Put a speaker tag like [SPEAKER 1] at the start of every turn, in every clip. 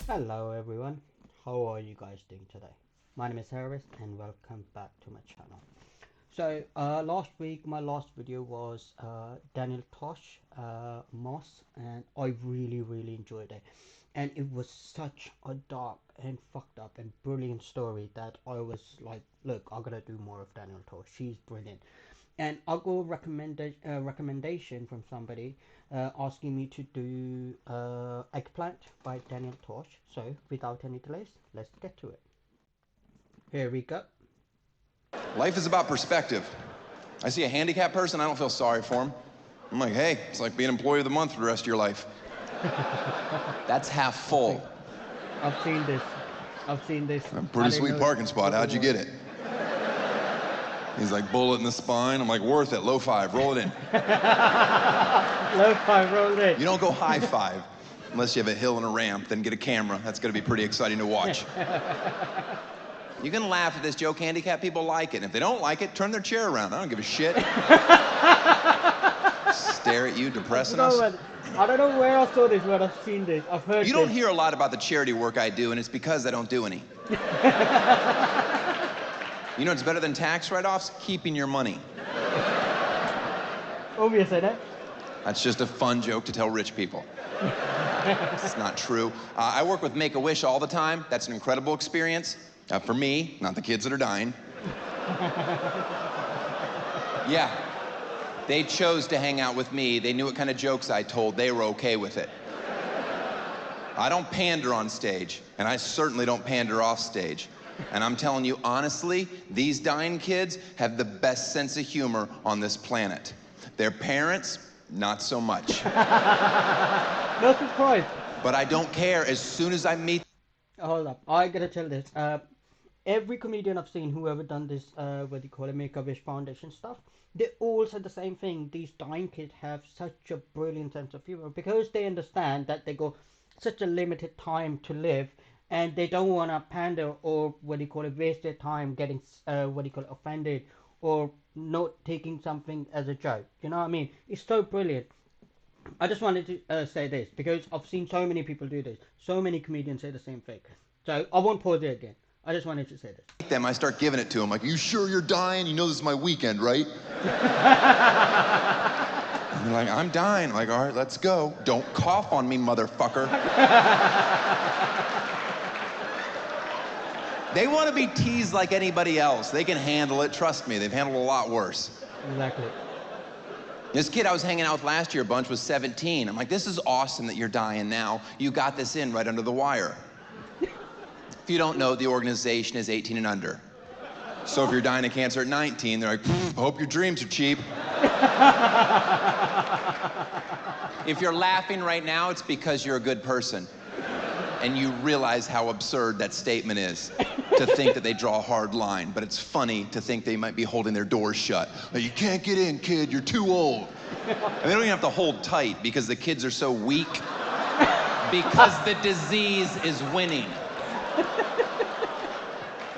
[SPEAKER 1] Hello everyone, how are you guys doing today? My name is Harris and welcome back to my channel. So last week my last video was Daniel Tosh Moss, and I really enjoyed it, and it was such a dark and fucked up and brilliant story that I was like, look, I gotta do more of Daniel Tosh. She's brilliant. And I got a recommendation from somebody asking me to do Eggplant by Daniel Tosh. So without any delays, let's get to it. Here we go.
[SPEAKER 2] Life is about perspective. I see a handicapped person, I don't feel sorry for him. I'm like, hey, it's like being employee of the month for the rest of your life. That's half full.
[SPEAKER 1] I've seen this.
[SPEAKER 2] A pretty sweet parking spot. How'd you get it? He's like, bullet in the spine. I'm like, worth it. Low five. Roll it in.
[SPEAKER 1] Low five, roll it.
[SPEAKER 2] You don't go high five unless you have a hill and a ramp. Then get a camera. That's going to be pretty exciting to watch. You can laugh at this joke. Handicapped people like it. And if they don't like it, turn their chair around. I don't give a shit. Stare at you, depressing us.
[SPEAKER 1] I don't know where I saw this, but I've seen this. I've heard
[SPEAKER 2] You don't hear a lot about the charity work I do, and it's because I don't do any. You know what's better than tax write-offs? Keeping your money.
[SPEAKER 1] Obviously, that.
[SPEAKER 2] That's just a fun joke to tell rich people. It's not true. I work with Make-A-Wish all the time. That's an incredible experience. For me, not the kids that are dying. Yeah. They chose to hang out with me. They knew what kind of jokes I told. They were okay with it. I don't pander on stage, and I certainly don't pander off stage. And I'm telling you, honestly, these dying kids have the best sense of humor on this planet. Their parents, not so much.
[SPEAKER 1] No surprise.
[SPEAKER 2] But I don't care. As soon as I meet...
[SPEAKER 1] Hold up, I gotta tell this. Every comedian I've seen who ever done this, what do you call it, Make-A-Wish Foundation stuff, they all said the same thing. These dying kids have such a brilliant sense of humor because they understand that they go such a limited time to live, and they don't want to pander or what do you call it, waste their time getting what do you call it, offended or not taking something as a joke. You know what I mean? It's so brilliant. I just wanted to say this because I've seen so many people do this. So many comedians say the same thing. So I won't pause it again. I just wanted to say this.
[SPEAKER 2] them, I start giving it to them. Like, you sure you're dying? You know this is my weekend, right? And they're like, I'm dying. I'm like, all right, let's go. Don't cough on me, motherfucker. They want to be teased like anybody else. They can handle it. Trust me, they've handled a lot worse.
[SPEAKER 1] Exactly.
[SPEAKER 2] This kid I was hanging out with last year a bunch was 17. I'm like, this is awesome that you're dying now. You got this in right under the wire. If you don't know, the organization is 18 and under. So if you're dying of cancer at 19, they're like, hope your dreams are cheap. If you're laughing right now, it's because you're a good person. And you realize how absurd that statement is, to think that they draw a hard line. But it's funny to think they might be holding their doors shut. Like, you can't get in, kid, you're too old. And they don't even have to hold tight because the kids are so weak. Because the disease is winning.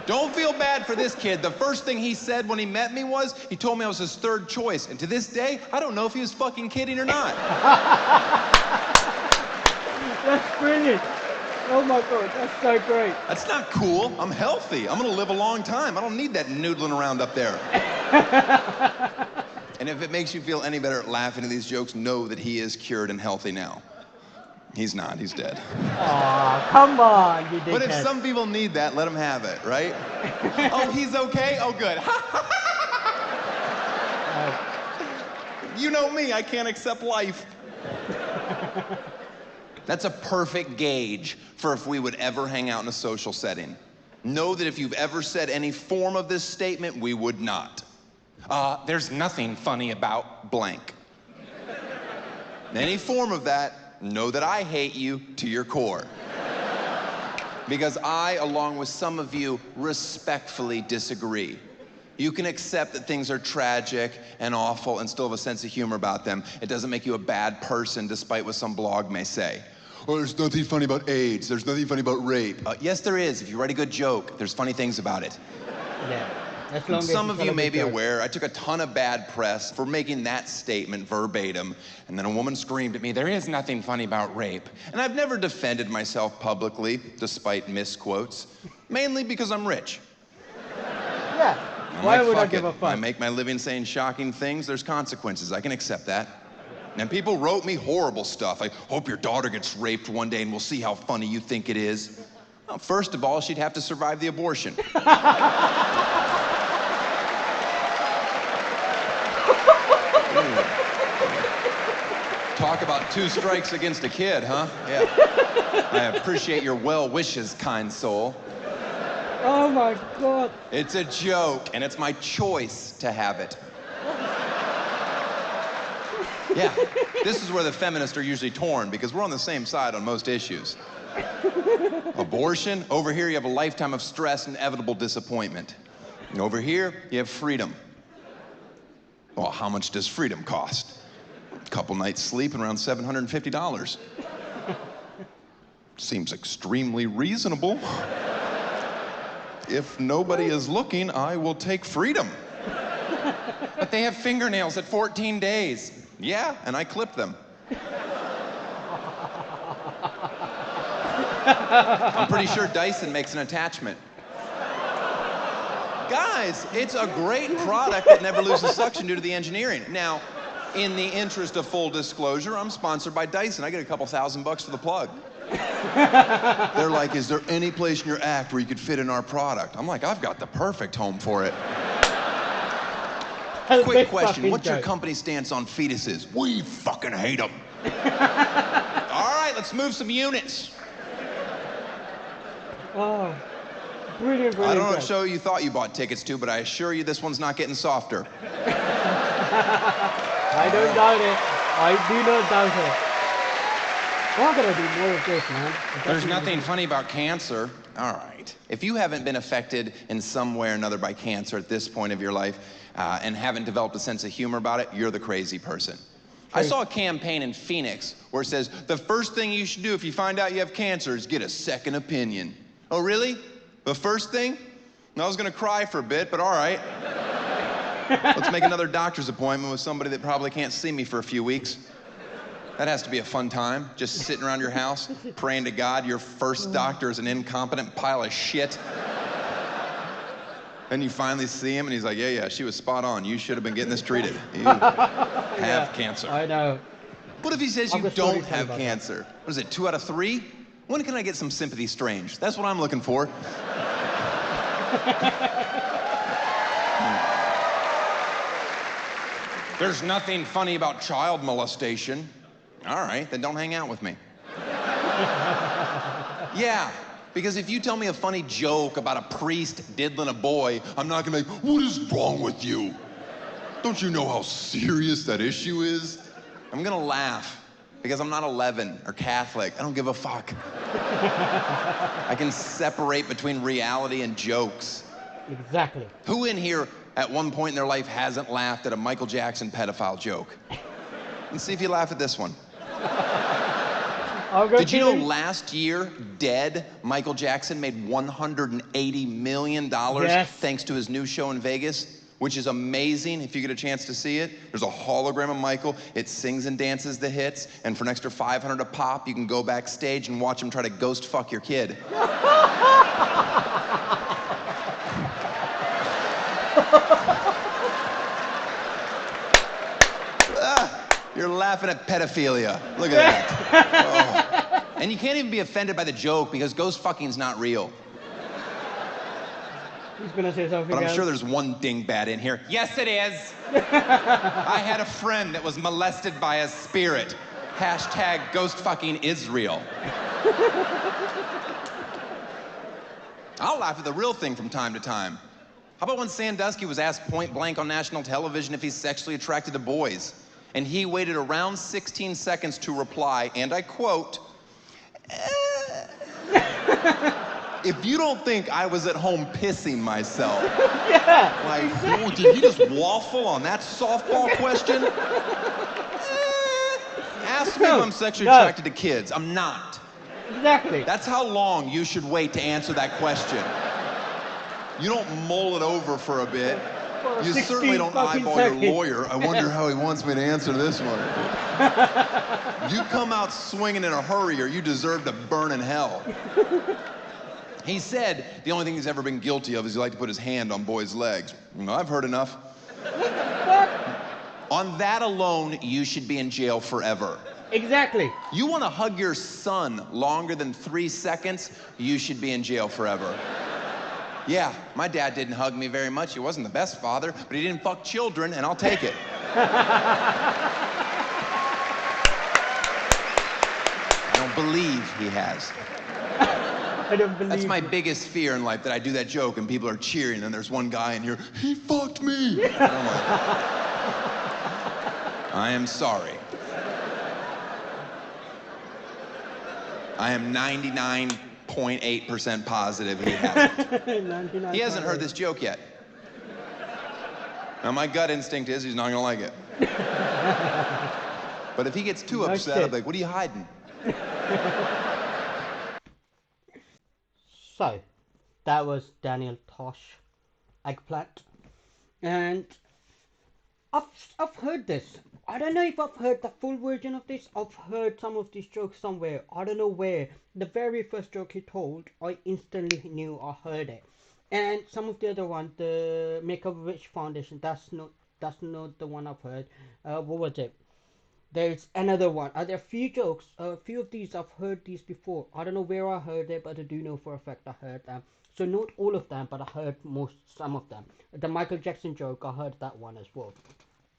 [SPEAKER 2] Don't feel bad for this kid. The first thing he said when he met me was, he told me I was his third choice. And to this day, I don't know if he was fucking kidding or not.
[SPEAKER 1] That's brilliant. Oh my God, that's so great.
[SPEAKER 2] That's not cool. I'm healthy. I'm gonna live a long time. I don't need that noodling around up there. And if it makes you feel any better at laughing at these jokes, know that he is cured and healthy now. He's not, he's dead.
[SPEAKER 1] Aw, come on, you dickhead.
[SPEAKER 2] But if some people need that, let them have it, right? Oh, he's okay? Oh, good. You know me, I can't accept life. That's a perfect gauge for if we would ever hang out in a social setting. Know that if you've ever said any form of this statement, we would not. There's nothing funny about blank. Any form of that, know that I hate you to your core. Because I, along with some of you, respectfully disagree. You can accept that things are tragic and awful and still have a sense of humor about them. It doesn't make you a bad person, despite what some blog may say. Oh, there's nothing funny about AIDS. There's nothing funny about rape. Yes, there is. If you write a good joke, there's funny things about it.
[SPEAKER 1] Yeah. As
[SPEAKER 2] And
[SPEAKER 1] long as
[SPEAKER 2] some
[SPEAKER 1] you
[SPEAKER 2] of
[SPEAKER 1] tell
[SPEAKER 2] you
[SPEAKER 1] a
[SPEAKER 2] may
[SPEAKER 1] good
[SPEAKER 2] be
[SPEAKER 1] joke.
[SPEAKER 2] aware, I took a ton of bad press for making that statement verbatim, and then a woman screamed at me, "There is nothing funny about rape." And I've never defended myself publicly, despite misquotes, mainly because I'm rich.
[SPEAKER 1] Yeah.
[SPEAKER 2] I'm
[SPEAKER 1] Why
[SPEAKER 2] like,
[SPEAKER 1] would I
[SPEAKER 2] fuck
[SPEAKER 1] give
[SPEAKER 2] it.
[SPEAKER 1] a
[SPEAKER 2] I
[SPEAKER 1] fuck?
[SPEAKER 2] make my living saying shocking things, there's consequences. I can accept that. And people wrote me horrible stuff. I hope your daughter gets raped one day and we'll see how funny you think it is. Well, first of all, she'd have to survive the abortion. Talk about 2 strikes against a kid, huh? Yeah. I appreciate your well wishes, kind soul.
[SPEAKER 1] Oh my God.
[SPEAKER 2] It's a joke, and it's my choice to have it. Yeah, this is where the feminists are usually torn, because we're on the same side on most issues. Abortion, over here you have a lifetime of stress and inevitable disappointment. And over here, you have freedom. Well, how much does freedom cost? A couple nights sleep and around $750. Seems extremely reasonable. If nobody is looking, I will take freedom. But they have fingernails at 14 days. Yeah, and I clip them. I'm pretty sure Dyson makes an attachment. Guys, it's a great product that never loses suction due to the engineering. Now, in the interest of full disclosure, I'm sponsored by Dyson. I get a couple $1,000 for the plug. They're like, "Is there any place in your act where you could fit in our product?" I'm like, "I've got the perfect home for it." Quick question, what's your company's stance on fetuses? We fucking hate them. All right, let's move some units.
[SPEAKER 1] Oh, brilliant,
[SPEAKER 2] I don't know what
[SPEAKER 1] joke.
[SPEAKER 2] show you thought you bought tickets to, but I assure you this one's not getting softer.
[SPEAKER 1] I don't doubt it. I do not doubt it. We're gonna do more of this, man.
[SPEAKER 2] There's nothing funny about cancer. All right. If you haven't been affected in some way or another by cancer at this point of your life and haven't developed a sense of humor about it, you're the crazy person. I saw a campaign in Phoenix where it says, the first thing you should do if you find out you have cancer is get a second opinion. Oh, really? The first thing? I was gonna cry for a bit, but all right. Let's make another doctor's appointment with somebody that probably can't see me for a few weeks. That has to be a fun time, just sitting around your house, praying to God your first doctor is an incompetent pile of shit. Then you finally see him and he's like, yeah, she was spot on. You should have been getting this treated. You have cancer.
[SPEAKER 1] I know.
[SPEAKER 2] What if he says you don't have cancer? What is it, 2 out of 3? When can I get some sympathy strange? That's what I'm looking for. There's nothing funny about child molestation. All right, then don't hang out with me. Yeah, because if you tell me a funny joke about a priest diddling a boy, I'm not gonna be like, what is wrong with you? Don't you know how serious that issue is? I'm gonna laugh because I'm not 11 or Catholic. I don't give a fuck. I can separate between reality and jokes.
[SPEAKER 1] Exactly.
[SPEAKER 2] Who in here at one point in their life hasn't laughed at a Michael Jackson pedophile joke? Let's see if you laugh at this one. Did you know last year, dead, Michael Jackson made $180 million thanks to his new show in Vegas, which is amazing if you get a chance to see it. There's a hologram of Michael. It sings and dances the hits, and for an extra $500 a pop, you can go backstage and watch him try to ghost fuck your kid. You're laughing at pedophilia. Look at that. Oh. And you can't even be offended by the joke because ghost fucking's not real.
[SPEAKER 1] He's gonna say something
[SPEAKER 2] But I'm
[SPEAKER 1] else.
[SPEAKER 2] sure there's one dingbat in here. Yes, it is. I had a friend that was molested by a spirit. Hashtag ghost fucking Israel. I'll laugh at the real thing from time to time. How about when Sandusky was asked point blank on national television if he's sexually attracted to boys? And he waited around 16 seconds to reply, and I quote, if you don't think I was at home pissing myself.
[SPEAKER 1] Yeah.
[SPEAKER 2] Like, oh, did he just waffle on that softball question? Ask me if I'm sexually attracted to kids. I'm not.
[SPEAKER 1] Exactly.
[SPEAKER 2] That's how long you should wait to answer that question. You don't mull it over for a bit.
[SPEAKER 1] For
[SPEAKER 2] You
[SPEAKER 1] 60
[SPEAKER 2] certainly don't
[SPEAKER 1] fucking
[SPEAKER 2] eyeball your
[SPEAKER 1] seconds.
[SPEAKER 2] lawyer. I wonder how he wants me to answer this one. You come out swinging in a hurry or you deserve to burn in hell. He said the only thing he's ever been guilty of is he liked to put his hand on boys' legs. I've heard enough.
[SPEAKER 1] What the fuck?
[SPEAKER 2] On that alone, you should be in jail forever.
[SPEAKER 1] Exactly.
[SPEAKER 2] You want to hug your son longer than 3 seconds, you should be in jail forever. Yeah, my dad didn't hug me very much. He wasn't the best father, but he didn't fuck children, and I'll take it. I don't believe he has.
[SPEAKER 1] I don't believe
[SPEAKER 2] That's my
[SPEAKER 1] you.
[SPEAKER 2] biggest fear in life, that I do that joke and people are cheering and there's one guy in here, he fucked me. And I'm like, I am sorry. I am 99.8% positive he hasn't.
[SPEAKER 1] 99.
[SPEAKER 2] He hasn't heard this joke yet. Now my gut instinct is he's not gonna like it. But if he gets too
[SPEAKER 1] No
[SPEAKER 2] upset,
[SPEAKER 1] shit.
[SPEAKER 2] I'm like, what are you hiding?
[SPEAKER 1] So, that was Daniel Tosh, Eggplant, and I've I've heard this. I don't know if I've heard the full version of this. I've heard some of these jokes somewhere. I don't know where. The very first joke he told, I instantly knew I heard it. And some of the other one, the Make a Wish Foundation, that's not the one I've heard. What was it? There's another one. Are there a few jokes? A few of these I've heard these before. I don't know where I heard it, but I do know for a fact I heard them. So not all of them, but I heard some of them. The Michael Jackson joke, I heard that one as well,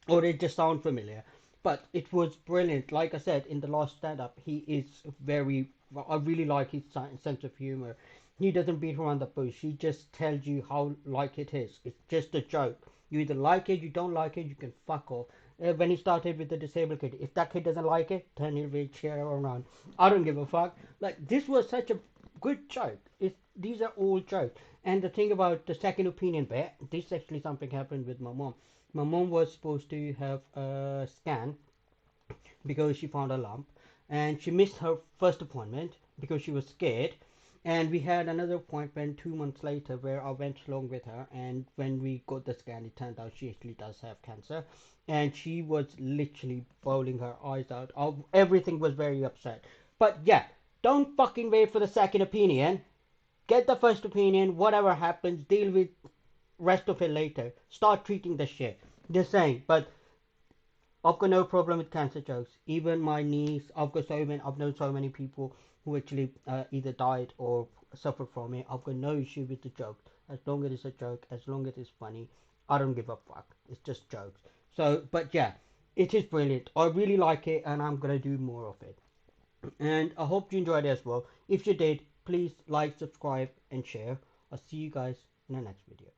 [SPEAKER 1] or it just sound familiar. But it was brilliant. Like I said in the last stand-up, he is very. I really like his sense of humor. He doesn't beat around the bush. He just tells you how like it is. It's just a joke. You either like it, you don't like it, you can fuck off. When he started with the disabled kid, if that kid doesn't like it, turn your wheelchair around. I don't give a fuck. Like this was such a good joke. These are all jokes. And the thing about the second opinion bit, this actually something happened with my mom. My mom was supposed to have a scan because she found a lump, and she missed her first appointment because she was scared. And we had another appointment 2 months later where I went along with her. And when we got the scan, it turned out she actually does have cancer. And she was literally bawling her eyes out. Everything was very upset. But yeah, don't fucking wait for the second opinion. Get the first opinion. Whatever happens, deal with rest of it later. Start treating the shit. Just saying. But I've got no problem with cancer jokes. Even my niece, I've known so many people who actually either died or suffered from it. I've got no issue with the joke. As long as it's a joke, as long as it's funny, I don't give a fuck. It's just jokes. So, but yeah, it is brilliant. I really like it, and I'm gonna do more of it. And I hope you enjoyed it as well. If you did, please like, subscribe, and share. I'll see you guys in the next video.